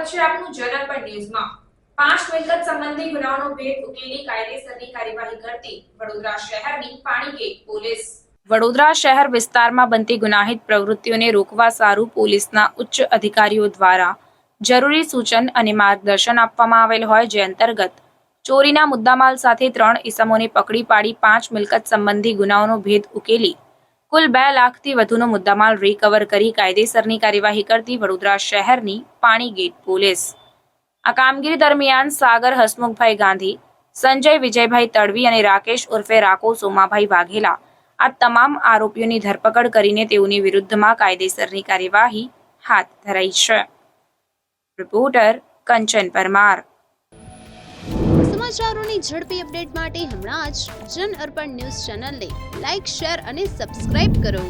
સ્વાગત છે આપનું જનરલ ન્યૂઝમાં। 5 મિલકત સંબંધી ગુનાઓનો ભેદ ઉકેલી કાયદેસરની કાર્યવાહી કરતી વડોદરા શહેરની પાણીગેટ પોલીસ। વડોદરા શહેર વિસ્તારમાં બનતી ગુનાહિત પ્રવૃત્તિઓને રોકવા સારું પોલીસના ઉચ્ચ અધિકારીઓ દ્વારા જરૂરી સૂચન અને માર્ગદર્શન આપવામાં આવેલ હોય, જે અંતર્ગત ચોરીના મુદ્દામાલ સાથે 3 ઈસમોને પકડી પાડી 5 મિલકત સંબંધી ગુનાઓનો ભેદ ઉકેલી કુલ 2 લાખથી વધુનો મુદ્દામાલ રિકવર કરી કાયદેસરની કાર્યવાહી કરતી વડોદરા શહેરની પાણીગેટ પોલીસ। આ કામગીરી દરમિયાન સાગર હસમુખભાઈ ગાંધી, સંજય વિજયભાઈ તડવી અને રાકેશ ઉર્ફે રાકો સોમાભાઈ વાઘેલા આ તમામ આરોપીઓની ધરપકડ કરીને તેઓની વિરુદ્ધમાં કાયદેસરની કાર્યવાહી હાથ ધરાઈ છે। રિપોર્ટર કંચન પરમાર। સમાચારોની ઝડપી અપડેટ માટે હમણાં જ જન અર્પણ ન્યૂઝ ચેનલને લાઇક, શેર અને સબસ્ક્રાઇબ કરો।